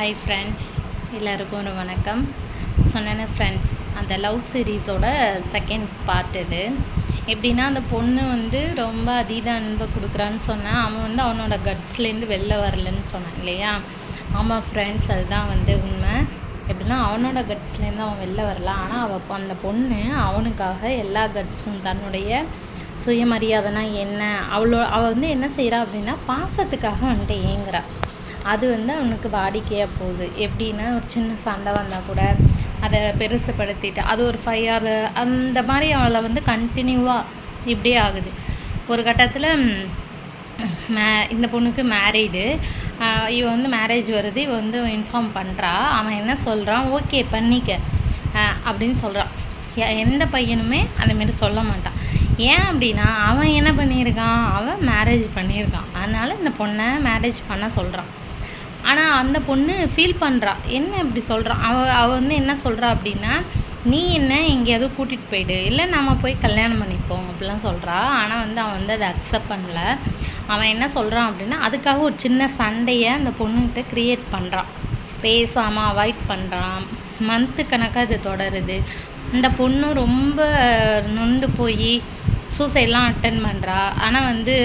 Hi friends, எல்லாருக்கும் ஒரு வணக்கம். சொன்னேன்னு ஃப்ரெண்ட்ஸ், அந்த லவ் சீரீஸோட செகண்ட் பார்ட் இது. எப்படின்னா, அந்த பொண்ணு வந்து ரொம்ப அதீத அன்பை கொடுக்குறான்னு சொன்னேன். அவன் வந்து அவனோட கட்ஸ்லேருந்து வெளில வரலன்னு சொன்னான் இல்லையா? ஆமாம் ஃப்ரெண்ட்ஸ், அதுதான் வந்து உண்மை. எப்படின்னா, அவனோட கட்ஸ்லேருந்து அவன் வெளில வரல. ஆனால் அந்த பொண்ணு அவனுக்காக எல்லா கட்ஸும், தன்னுடைய சுயமரியாதைனா என்ன, அவள் வந்து என்ன செய்கிறா அப்படின்னா, பாசத்துக்காக வந்துட்டு ஏங்குறா. அது வந்து அவனுக்கு வாடிக்கையாக போகுது. எப்படின்னா, ஒரு சின்ன சண்டை வந்தால் கூட அதை பெருசுப்படுத்திட்டு அது ஒரு 5 hour அந்த மாதிரி அவளை வந்து கண்டினியூவாக இப்படியே ஆகுது. ஒரு கட்டத்தில் இந்த பொண்ணுக்கு மேரீடு, இவ வந்து மேரேஜ் வருது, இவ வந்து இன்ஃபார்ம் பண்ணுறா. அவன் என்ன சொல்கிறான், ஓகே பண்ணிக்க அப்படின்னு சொல்கிறான். எந்த பையனுமே அந்தமாரி சொல்ல மாட்டான். ஏன் அப்படின்னா, அவன் என்ன பண்ணியிருக்கான், அவன் மேரேஜ் பண்ணியிருக்கான். அதனால் இந்த பொண்ணை மேரேஜ் பண்ண சொல்கிறான். ஆனால் அந்த பொண்ணு ஃபீல் பண்ணுறா. என்ன இப்படி சொல்கிறான், அவள் வந்து என்ன சொல்கிறா அப்படின்னா, நீ என்ன எங்கேயாவது கூட்டிகிட்டு போயிடு, இல்லை நம்ம போய் கல்யாணம் பண்ணிப்போம் அப்படிலாம் சொல்கிறா. ஆனால் வந்து அவன் வந்து அதை அக்செப்ட் பண்ணல. அவன் என்ன சொல்கிறான் அப்படின்னா, அதுக்காக ஒரு சின்ன சண்டையை அந்த பொண்ணுக்கிட்ட க்ரியேட் பண்ணுறான். பேசாமல் அவாய்ட் பண்ணுறான். மந்த்து கணக்காக இது தொடருது. இந்த பொண்ணு ரொம்ப நொந்து போய் சூசைட்லாம் அட்டன் பண்ணுறா. ஆனால் வந்து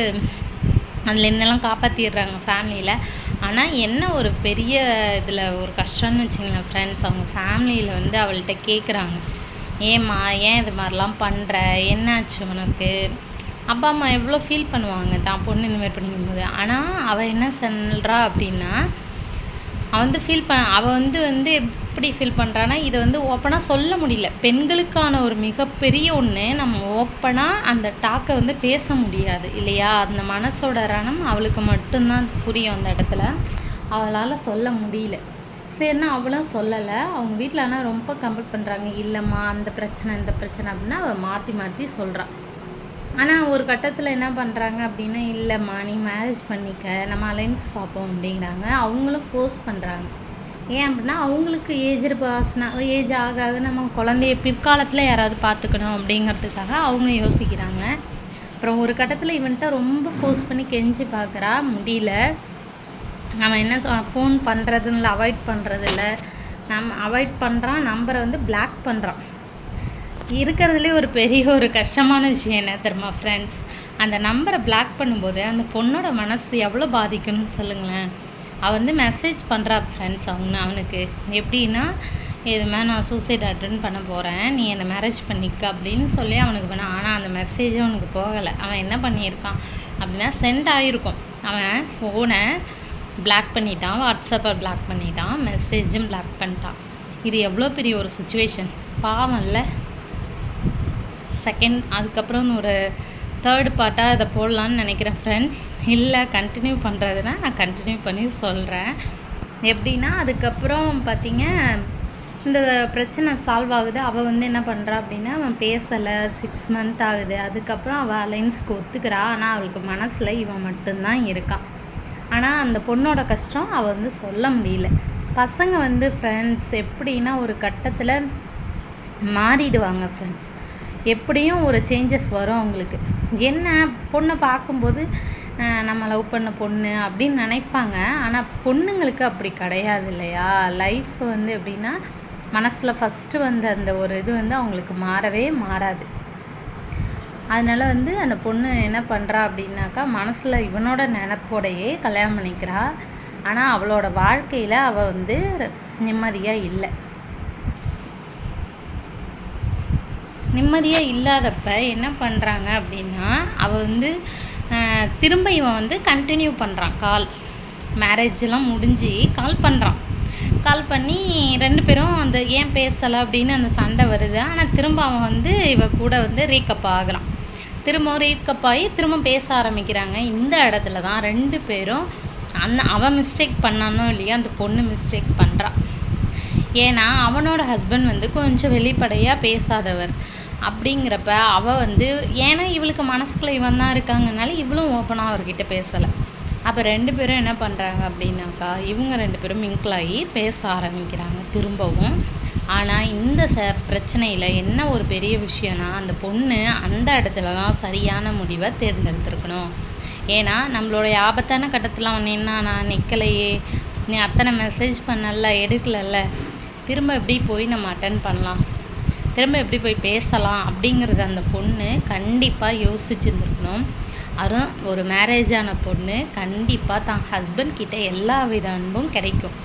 அதில் இருந்தெல்லாம் காப்பாற்றிடுறாங்க ஃபேமிலியில். ஆனால் என்ன ஒரு பெரிய இதில் ஒரு கஷ்டம்னு வச்சுங்களேன் ஃப்ரெண்ட்ஸ், அவங்க ஃபேமிலியில் வந்து அவள்கிட்ட கேட்குறாங்க, ஏம்மா ஏன் இது மாதிரிலாம் பண்ணுற, என்னாச்சு உனக்கு? அப்பா அம்மா எவ்வளோ ஃபீல் பண்ணுவாங்க தான் பொண்ணு இந்தமாதிரி பண்ணிக்கும்போது. ஆனால் அவள் என்ன சொல்கிறா அப்படின்னா, அவள் வந்து எப்படி ஃபீல் பண்ணுறான்னா, இதை வந்து ஓப்பனாக சொல்ல முடியல. பெண்களுக்கான ஒரு மிகப்பெரிய ஒன்று, நம்ம ஓப்பனாக அந்த டாக்கை வந்து பேச முடியாது இல்லையா? அந்த மனசோட ரணம் அவளுக்கு மட்டும்தான் புரியும். அந்த இடத்துல அவளால் சொல்ல முடியல. சரின்னா அவளும் சொல்லலை. அவங்க வீட்டில் ஆனால் ரொம்ப கம்பல் பண்ணுறாங்க, இல்லைம்மா அந்த பிரச்சனை இந்த பிரச்சனை அப்படின்னா அவள் மாற்றி மாற்றி சொல்கிறான். ஆனால் ஒரு கட்டத்தில் என்ன பண்ணுறாங்க அப்படின்னா, இல்லைம்மா நீ மேரேஜ் பண்ணிக்க, நம்ம அலைன்ஸ் பார்ப்போம் அப்படிங்கிறாங்க. அவங்களும் ஃபோர்ஸ் பண்ணுறாங்க. ஏன் அப்படின்னா, அவங்களுக்கு ஏஜ் ஆக ஆக நம்ம குழந்தைய பிற்காலத்தில் யாராவது பார்த்துக்கணும் அப்படிங்கிறதுக்காக அவங்க யோசிக்கிறாங்க. அப்புறம் ஒரு கட்டத்தில் இவன்கிட்ட ரொம்ப ஃபோர்ஸ் பண்ணி கெஞ்சி பார்க்குறா, முடியல. நம்ம என்ன ஃபோன் பண்ணுறதுன்னு அவாய்ட் பண்ணுறதில்ல, நம்ம அவாய்ட் பண்ணுறான். நம்பரை வந்து பிளாக் பண்ணுறான். இருக்கிறதுலே ஒரு பெரிய ஒரு கஷ்டமான விஷயம் என்ன தெரியுமா ஃப்ரெண்ட்ஸ், அந்த நம்பரை பிளாக் பண்ணும்போது அந்த பொண்ணோட மனசு எவ்வளோ பாதிக்குன்னு சொல்லுங்களேன். அவள் வந்து மெசேஜ் பண்ணுறா ஃப்ரெண்ட்ஸ் அவனுக்கு எப்படின்னா, இதுமாதிரி நான் சூசைட் அட்டன் பண்ண போகிறேன், நீ என்னை மேரேஜ் பண்ணிக்க அப்படின்னு சொல்லி அவனுக்கு பண்ண. ஆனால் அந்த மெசேஜே அவனுக்கு போகலை. அவன் என்ன பண்ணியிருக்கான் அப்படின்னா, சென்ட் ஆகிருக்கும். அவன் ஃபோனை பிளாக் பண்ணிட்டான், வாட்ஸ்அப்பை பிளாக் பண்ணிட்டான், மெசேஜும் பிளாக் பண்ணிட்டான். இது எவ்வளோ பெரிய ஒரு சுச்சுவேஷன், பாவம் இல்லை? செகண்ட் அதுக்கப்புறம் ஒரு தேர்டு பார்ட்டாக இதை போடலான்னு நினைக்கிறேன் ஃப்ரெண்ட்ஸ். இல்லை கண்டினியூ பண்ணுறதுனா நான் கண்டினியூ பண்ணி சொல்கிறேன். எப்படின்னா, அதுக்கப்புறம் பார்த்திங்க, இந்த பிரச்சனை சால்வ் ஆகுது. அவள் வந்து என்ன பண்ணுறா அப்படின்னா, அவன் பேசலை, 6 month ஆகுது. அதுக்கப்புறம் அவள் அலைன்ஸ்க்கு ஒத்துக்கிறா. ஆனால் அவளுக்கு மனசில் இவன் மட்டும்தான் இருக்கான். ஆனால் அந்த பொண்ணோட கஷ்டம் அவள் வந்து சொல்ல முடியல. பசங்க வந்து ஃப்ரெண்ட்ஸ் எப்படின்னா, ஒரு கட்டத்தில் மாறிடுவாங்க ஃப்ரெண்ட்ஸ். எப்படியும் ஒரு சேஞ்சஸ் வரும் அவங்களுக்கு. என்ன, பொண்ணை பார்க்கும்போது நம்ம லவ் பண்ண பொண்ணு அப்படின்னு நினைப்பாங்க. ஆனால் பொண்ணுங்களுக்கு அப்படி கிடையாது இல்லையா? லைஃப் வந்து எப்படின்னா, மனசில் ஃபஸ்ட்டு வந்த அந்த ஒரு இது வந்து அவங்களுக்கு மாறவே மாறாது. அதனால் வந்து அந்த பொண்ணு என்ன பண்ணுறா அப்படின்னாக்கா, மனசில் இவனோட நினப்போடையே கல்யாணம் பண்ணிக்கிறா. ஆனால் அவளோட வாழ்க்கையில் அவள் வந்து நிம்மதியாக இல்லை. நிம்மதியாக இல்லாதப்ப என்ன பண்ணுறாங்க அப்படின்னா, அவள் வந்து திரும்ப இவன் வந்து கண்டினியூ பண்ணுறான். மேரேஜெலாம் முடிஞ்சு கால் பண்ணுறான். கால் பண்ணி 2 பேரும் அந்த ஏன் பேசலை அப்படின்னு அந்த சண்டை வருது. ஆனால் திரும்ப அவன் வந்து இவ கூட வந்து ரீக்கப் ஆகுறான். திரும்ப ரீக்கப் ஆகி திரும்ப பேச ஆரம்பிக்கிறாங்க. இந்த இடத்துல தான் 2 பேரும் அவன் மிஸ்டேக் பண்ணானோ இல்லையா, அந்த பொண்ணு மிஸ்டேக் பண்ணுறான். ஏன்னா அவனோட ஹஸ்பண்ட் வந்து கொஞ்சம் வெளிப்படையாக பேசாதவர். அப்படிங்கிறப்ப அவள் வந்து, ஏன்னா இவளுக்கு மனசுக்குள்ளே இவன் தான் இருக்காங்கனால இவளும் ஓப்பனாக அவர்கிட்ட பேசலை. அப்போ 2 பேரும் என்ன பண்ணுறாங்க அப்படின்னாக்கா, இவங்க 2 பேரும் மிங்கிளாகி பேச ஆரம்பிக்கிறாங்க திரும்பவும். ஆனால் இந்த பிரச்சனையில் என்ன ஒரு பெரிய விஷயம்னா, அந்த பொண்ணு அந்த இடத்துல தான் சரியான முடிவை தேர்ந்தெடுத்துருக்கணும். ஏன்னா நம்மளுடைய ஆபத்தான கட்டத்தில் அவன் என்ன, நான் நிற்கலையே நீ அத்தனை மெசேஜ் பண்ணல, எடுக்கலல்ல, திரும்ப எப்படி போய் நம்ம அட்டன் பண்ணலாம், திரும்ப எப்படி போய் பேசலாம் அப்படிங்கிறது அந்த பொண்ணு கண்டிப்பாக யோசிச்சுருந்துருக்கணும். அதுவும் ஒரு மேரேஜான பொண்ணு கண்டிப்பாக தான் ஹஸ்பண்ட் கிட்ட எல்லா வித அன்பும் கிடைக்கும்.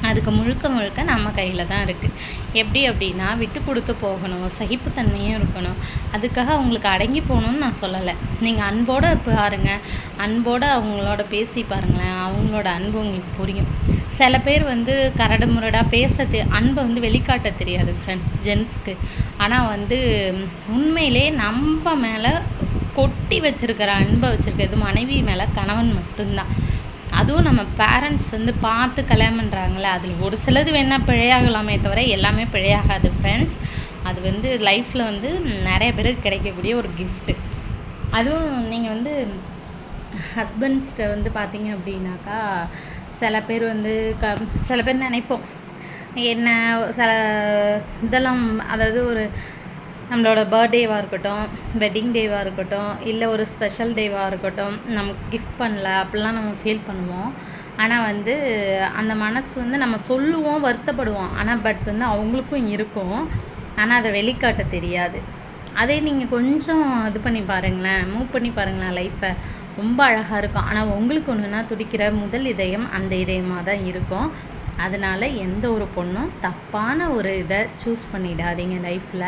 அதுக்கு முழுக்க முழுக்க நம்ம கையில் தான் இருக்குது. எப்படி அப்படின்னா விட்டு கொடுத்து போகணும், சகிப்புத்தன்மையும் இருக்கணும். அதுக்காக அவங்களுக்கு அடங்கி போகணுன்னு நான் சொல்லலை. நீங்கள் அன்போடு பாருங்கள், அன்போடு அவங்களோட பேசி பாருங்களேன், அவங்களோட அன்பு உங்களுக்கு புரியும். சில பேர் வந்து கரடு முரடாக அன்பை வந்து வெளிக்காட்ட தெரியாது ஃப்ரெண்ட்ஸ், ஜென்ஸ்க்கு. ஆனால் வந்து உண்மையிலே நம்ம மேலே கொட்டி வச்சுருக்கிற அன்பை வச்சுருக்கிறது மனைவி மேலே கணவன் மட்டும்தான். அதுவும் நம்ம பேரண்ட்ஸ் வந்து பார்த்து கல்யாணம் பண்ணுறாங்களே, அதில் ஒரு சிலது வேணால் பிழையாகலாமே தவிர எல்லாமே பிழையாகாது ஃப்ரெண்ட்ஸ். அது வந்து லைஃப்பில் வந்து நிறைய பேருக்கு கிடைக்கக்கூடிய ஒரு கிஃப்ட்டு. அதுவும் நீங்கள் வந்து ஹஸ்பண்ட்ஸ்கிட்ட வந்து பார்த்தீங்க அப்படின்னாக்கா, சில பேர் வந்து சில பேர் நினைப்போம் என்ன சில இதெல்லாம், அதாவது ஒரு நம்மளோட பர்த்டேவாக இருக்கட்டும், வெட்டிங் டேவாக இருக்கட்டும், இல்லை ஒரு ஸ்பெஷல் டேவாக இருக்கட்டும், நமக்கு கிஃப்ட் பண்ணல அப்படிலாம் நம்ம ஃபீல் பண்ணுவோம். ஆனால் வந்து அந்த மனசு வந்து நம்ம சொல்லுவோம், வருத்தப்படுவோம். ஆனால் பட் வந்து அவங்களுக்கும் இருக்கும். ஆனால் அதை வெளிக்காட்ட தெரியாது. அதே நீங்கள் கொஞ்சம் இது பண்ணி பாருங்களேன், மூவ் பண்ணி பாருங்களேன், லைஃப்பை ரொம்ப அழகாக இருக்கும். ஆனால் உங்களுக்கு ஒன்றுனா துடிக்கிற முதல் இதயம் அந்த இதயமாக தான் இருக்கும். அதனால் எந்த ஒரு பொண்ணும் தப்பான ஒரு இதை சூஸ் பண்ணிடாதீங்க லைஃப்பில்.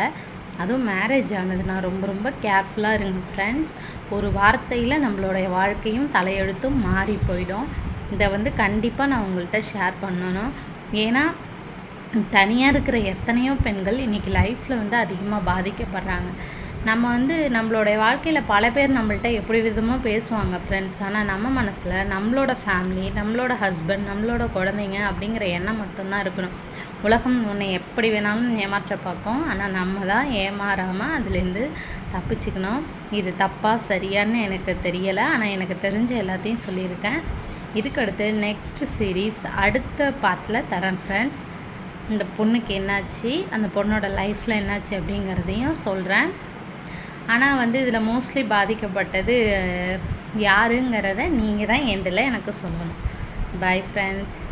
அதுவும் மேரேஜ் ஆனதுன்னா ரொம்ப ரொம்ப கேர்ஃபுல்லாக இருங்க ஃப்ரெண்ட்ஸ். ஒரு வார்த்தையில் நம்மளுடைய வாழ்க்கையும் தலையெழுத்தும் மாறி போயிடும். இதை வந்து கண்டிப்பாக நான் உங்கள்கிட்ட ஷேர் பண்ணணும். ஏன்னா தனியாக இருக்கிற எத்தனையோ பெண்கள் இன்றைக்கி லைஃப்பில் வந்து அதிகமாக பாதிக்கப்படுறாங்க. நம்ம வந்து நம்மளுடைய வாழ்க்கையில் பல பேர் நம்மள்ட்ட எப்படி விதமாக பேசுவாங்க ஃப்ரெண்ட்ஸ். ஆனால் நம்ம மனசில் நம்மளோட ஃபேமிலி, நம்மளோட ஹஸ்பண்ட், நம்மளோட குழந்தைங்க அப்படிங்கிற எண்ணம் மட்டும்தான் இருக்கணும். உலகம் உன்னை எப்படி வேணாலும் ஏமாற்ற பார்க்கும். ஆனால் நம்ம தான் ஏமாறாமல் அதுலேருந்து தப்பிச்சுக்கணும். இது தப்பாக சரியான்னு எனக்கு தெரியலை. ஆனால் எனக்கு தெரிஞ்ச எல்லாத்தையும் சொல்லியிருக்கேன். இதுக்கடுத்து நெக்ஸ்ட் சீரீஸ் அடுத்த பார்ட்டில் தரேன் ஃப்ரெண்ட்ஸ். இந்த பொண்ணுக்கு என்னாச்சு, அந்த பொண்ணோட லைஃப்பில் என்னாச்சு அப்படிங்கிறதையும் சொல்கிறேன். ஆனால் வந்து இதில் மோஸ்ட்லி பாதிக்கப்பட்டது யாருங்கிறத நீங்கள் தான் எண்டில் எனக்கு சொல்லணும். Bye friends.